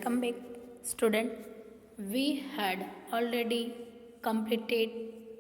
Welcome back, student. We had already completed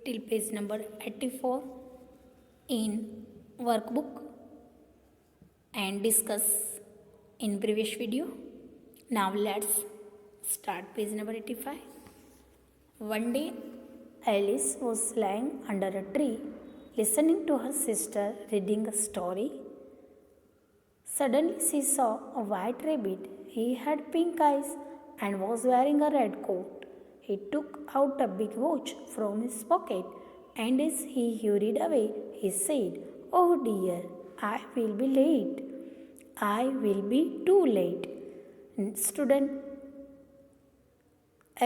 till page number 84 in workbook and discuss in previous video. Now let's start page number 85. One day, Alice was lying under a tree listening to her sister reading a story. Suddenly she saw a white rabbit. He had pink eyes and was wearing a red coat. He took out a big watch from his pocket, and as he hurried away, he said, "Oh dear, I will be late. I will be too late." Student,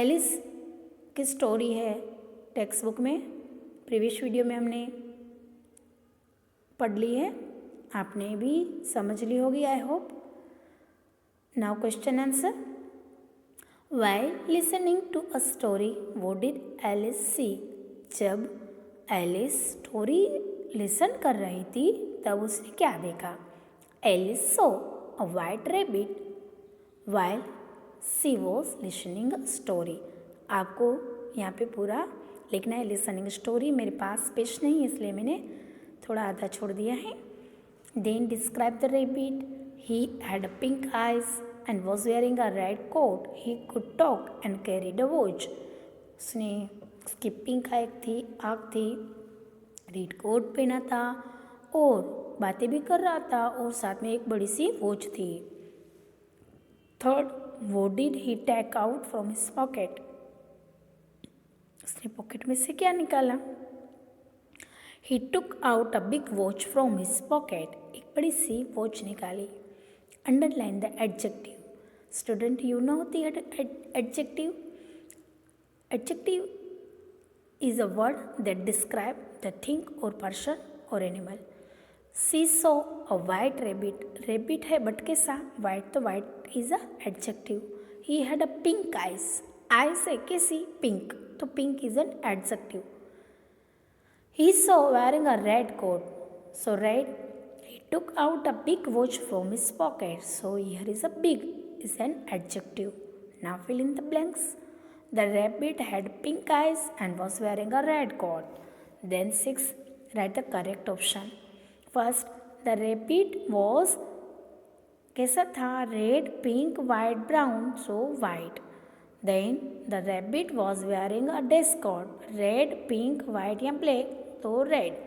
Alice की story है textbook में, previous video में हमने पढ़ ली है, आपने भी समझ ली होगी I hope. Now question answer. While listening to a story what did Alice see? जब एलिस स्टोरी लिसन कर रही थी तब उसने क्या देखा? Alice saw a white rabbit while she was listening a story. आपको यहाँ पे पूरा लिखना है लिसनिंग स्टोरी. मेरे पास पेज नहीं है इसलिए मैंने थोड़ा आधा छोड़ दिया है. Then describe the rabbit. He had pink eyes and was wearing a red coat. He could talk and carried a watch. उसने उसकी पिंक आँख थी, रेड कोट पहना था और बातें भी कर रहा था और साथ में एक बड़ी सी वॉच थी. Third, what did he take out from his pocket? उसने पॉकेट में से क्या निकाला? He took out a big watch from his pocket. एक बड़ी सी वॉच निकाली. Underline the adjective. Student, you know the adjective? Adjective is a word that describe the thing or person or animal. She saw a white rabbit. Rabbit है but कैसा? White, तो white is a adjective. He had a pink eyes. Eyes है कैसी? Pink, तो pink is an adjective. He saw wearing a red coat. So red. He took out a big watch from his pocket. So here is a big is an adjective. Now fill in the blanks. The rabbit had pink eyes and was wearing a red coat. Then 6. Write the correct option. First, the rabbit was कैसा था? Red, pink, white, brown. So white. Then the rabbit was wearing a dress coat. Red, pink, white या black. तो red.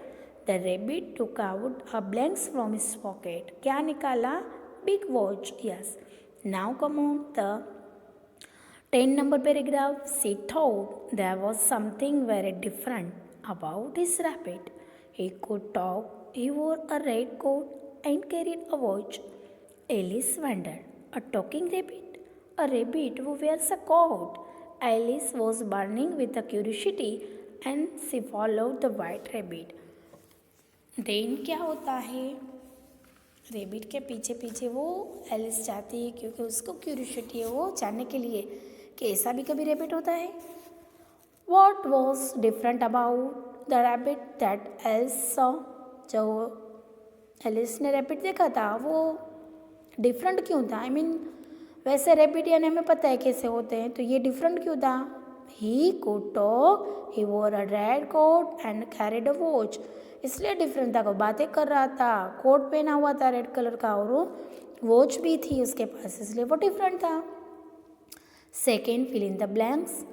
The rabbit took out a blanks from his pocket. क्या निकाला? Big watch. Yes. Now come on the 10 number paragraph. She thought there was something very different about his rabbit. He could talk. He wore a red coat and carried a watch. Alice wondered. A talking rabbit? A rabbit who wears a coat? Alice was burning with a curiosity and she followed the white rabbit. Then क्या होता है? Rebate के पीछे पीछे वो Alice जाती है क्योंकि उसको क्यूरियोसिटी है वो जानने के लिए कि ऐसा भी कभी रेबिट होता है. What was different about the rabbit that Alice saw? जो एलिस ने रेबिट देखा था वो डिफरेंट क्यों था? I mean, वैसे रेबिट यानी हमें पता है कैसे होते हैं, तो ये डिफरेंट क्यों था? He could talk, he wore a red coat and carried a watch. इसलिए डिफरेंट था, वो बातें कर रहा था, कोट पहना हुआ था रेड कलर का और वॉच भी थी उसके पास, इसलिए वो डिफरेंट था. Second, fill in the blanks.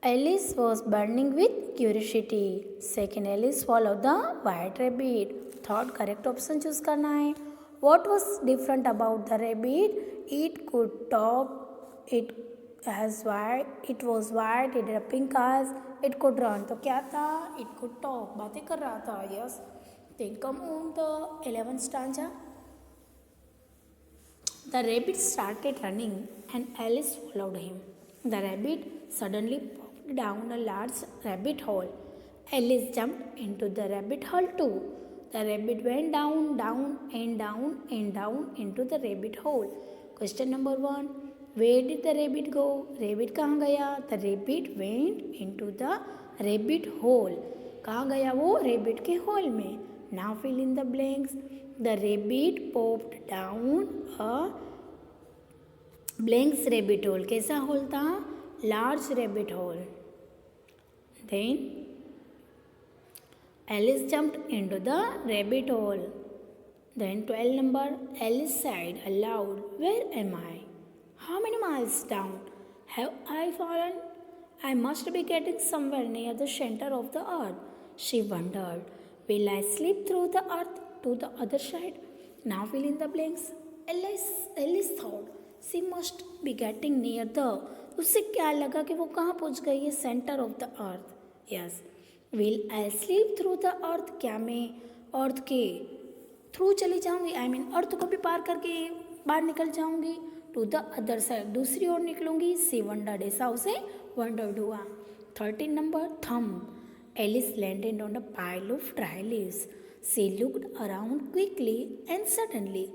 Alice was burning with curiosity. Second, Alice follow the white rabbit. Third, correct option choose करना है. What was different about the rabbit? It could talk. It was white. It had pink eyes. It could run. तो क्या था? It could talk. बातें कर रहा था. Yes. Then come on the 11th stanza. The rabbit started running and Alice followed him. The rabbit suddenly popped down a large rabbit hole. Alice jumped into the rabbit hole too. The rabbit went down, down, and down, and down into the rabbit hole. Question number 1. Where did the rabbit go? Rabbit कहाँ गया? The rabbit went into the rabbit hole. कहाँ गया वो? rabbit के hole में. Now fill in the blanks. The rabbit popped down a blanks rabbit hole, कैसा whole था? Large rabbit hole. Then Alice jumped into the rabbit hole. Then 12 number, Alice sighed aloud, "Where am I? How many miles down have I fallen? I must be getting somewhere near the center of the earth." She wondered, "Will I slip through the earth to the other side?" Now fill in the blanks. Alice thought she must be getting near the. उससे क्या लगा कि वो कहाँ पहुँच गई है? Centre of the earth. Yes. Will I sleep through the earth, क्या मैं अर्थ के थ्रू चली जाऊंगी? आई मीन अर्थ को भी पार करके बाहर निकल जाऊंगी. टू द अदर साइड, दूसरी ओर निकलूंगी. सी वंडर्ड, ऐसा उसे वंडर्ड हुआ. 13 number, thumb. Alice landed on a pile of dry leaves. She looked around quickly and suddenly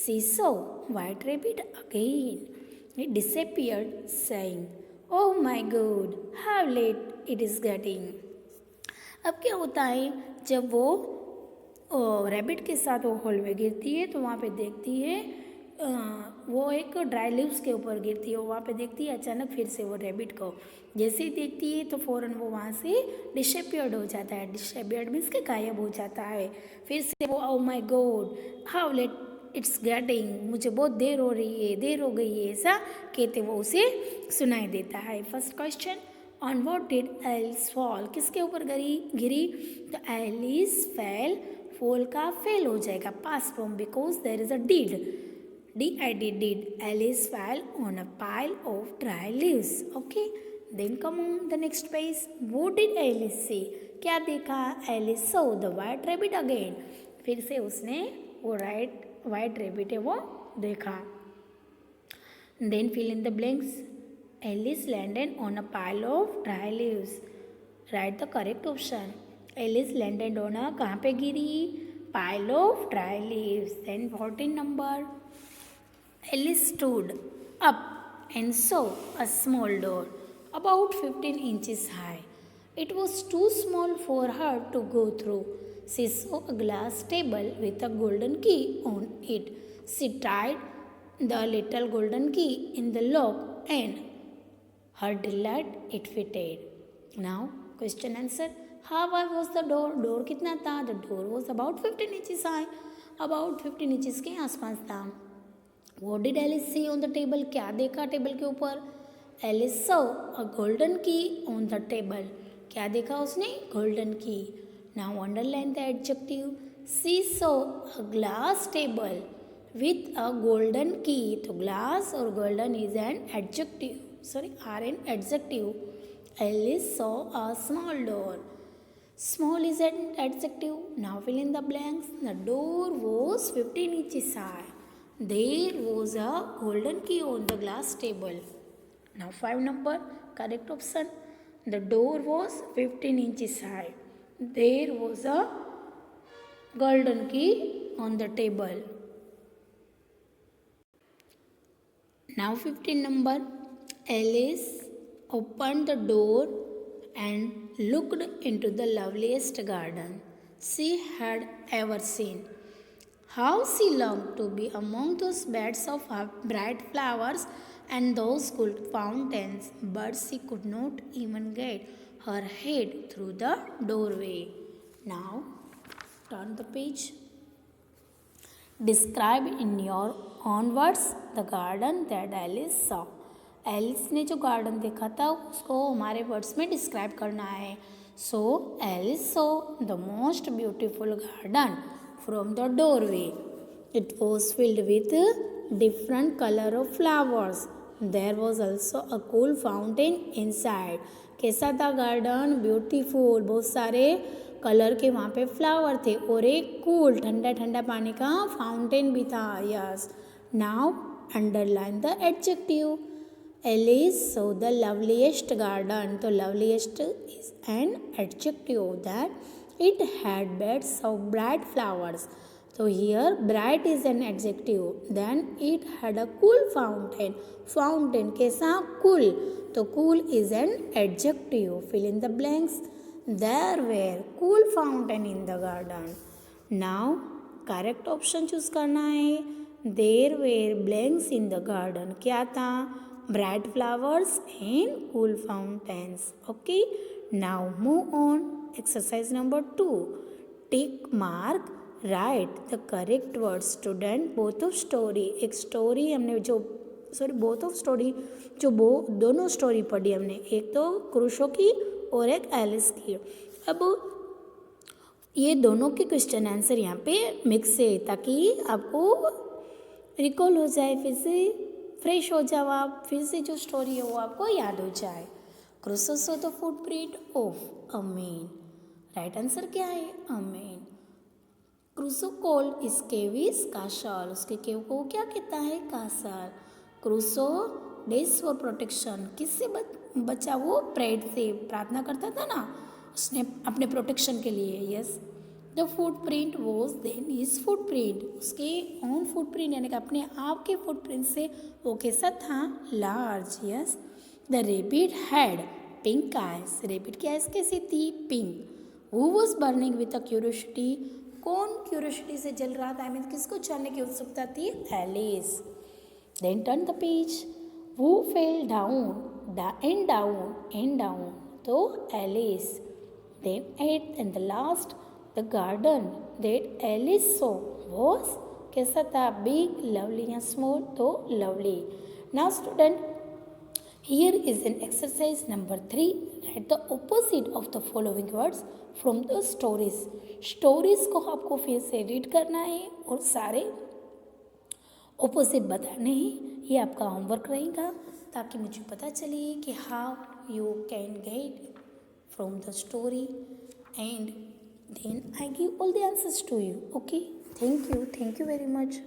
she saw white rabbit again. It disappeared, saying, "Oh my God, how late it is getting." अब क्या होता है, जब वो rabbit के साथ वो whole में गिरती है तो वहाँ पे देखती है वो एक ड्राई लीव्स के ऊपर गिरती है. वहाँ पे देखती है अचानक फिर से वो रैबिट को. जैसे ही देखती है तो फ़ौरन वो वहाँ से डिसअपियर्ड हो जाता है. डिसअपियर्ड मीन्स के गायब हो जाता है. फिर से वो "Oh my God, how late it's getting", मुझे बहुत देर हो रही है, देर हो गई है, ऐसा कहते वो उसे सुनाई देता है. First question, on what did Alice fall, किसके ऊपर गिरी? तो एलिस फेल, फॉल का फेल हो जाएगा past form because there is a did. Did. Alice fell on a pile of dry leaves. Okay, then come on the next page. What did Alice see, क्या देखा? Alice saw the white rabbit again, फिर से उसने वो white rabbit है वो देखा. Then fill in the blanks. Alice landed on a pile of dry leaves. Write the correct option. Alice landed on a, कहाँ पे गिरी? Pile of dry leaves. Then 14 number, Alice stood up and saw a small door about 15 inches high. It was too small for her to go through. She saw a glass table with a golden key on it. She tied the little golden key in the lock and her delight it fitted. Now question answer. How high was the door? Door कितना था? The door was about 15 inches high. About 15 inches के आसपास था. What did Alice see on the table? क्या देखा table के ऊपर? Alice saw a golden key on the table. क्या देखा उसने? Golden key. Now underline the adjective. She saw a glass table with a golden key. तो glass और golden is an adjective. Are an adjective. Alice saw a small door. Small is an adjective. Now fill in the blanks. The door was 15 inches high. There was a golden key on the glass table. Now 5 number, correct option. The door was 15 inches high. There was a golden key on the table. Now 15 number, Alice opened the door and looked into the loveliest garden she had ever seen. How she longed to be among those beds of bright flowers and those cool fountains, but she could not even get her head through the doorway. Now, turn the page. Describe in your own words the garden that Alice saw. Alice ने जो garden देखा था उसको हमारे words में describe करना है. So Alice saw the most beautiful garden from the doorway. It was filled with different color of flowers. There was also a cool fountain inside. कैसा था गार्डन? ब्यूटीफुल, बहुत सारे कलर के वहाँ पे फ्लावर थे और एक कूल ठंडा ठंडा पानी का फाउंटेन भी था. Yes. Now underline the adjective. Alice saw the loveliest garden. तो loveliest is an adjective that it had beds of bright flowers. So here bright is an adjective. Then it had a cool fountain. Fountain कैसा? Cool. तो cool is an adjective. Fill in the blanks. There were cool fountain in the garden. Now correct option choose करना है. There were blanks in the garden. क्या था? Bright flowers and cool fountains. Okay, now move on. Exercise number 2. Tick mark right the correct word. Student both of story, एक story हमने जो both of story जो दोनों story पढ़ी हमने, एक तो क्रूशो की और एक एलिस की. अब ये दोनों के क्वेश्चन आंसर यहाँ पे मिक्स है ताकि आपको रिकॉल हो जाए, फिर से फ्रेश हो जाओ आप, फिर से जो स्टोरी है वो आपको याद हो जाए. Crusoe so the footprint of a man. Right answer क्या है? A man. क्रूसो कॉल्ड इस केव इज कासल. उसके केव को क्या कहता है? Castle. Crusoe does for protection. किससे बचा वो? प्रेड से. प्रार्थना करता था ना उसने अपने प्रोटेक्शन के लिए. Yes. The footprint was then his footprint. उसके ओन फुटप्रिंट यानी कि अपने आप के फुटप्रिंट से वो कैसा था? Large. Yes. The rabbit had pink eyes. Rabbit की आइज कैसी थी? Pink. Who was burning with a curiosity. कौन क्यूरियोसिटी से जल रहा था? किसको जानने की उत्सुकता थी? Alice. Then turn the page. Who fell down and down. तो Alice. Then eighth and the last, the garden that Alice saw was कैसा था? Big, lovely या small? तो lovely. Now student, here is an exercise number 3. Write the opposite of the following words from the stories. Stories को आपको फिर से read करना है और सारे ऑपोजिट बताने हैं. ये आपका होमवर्क रहेगा ताकि मुझे पता चले कि how you can get from the story, and then I give all the answers to you. Okay, thank you very much.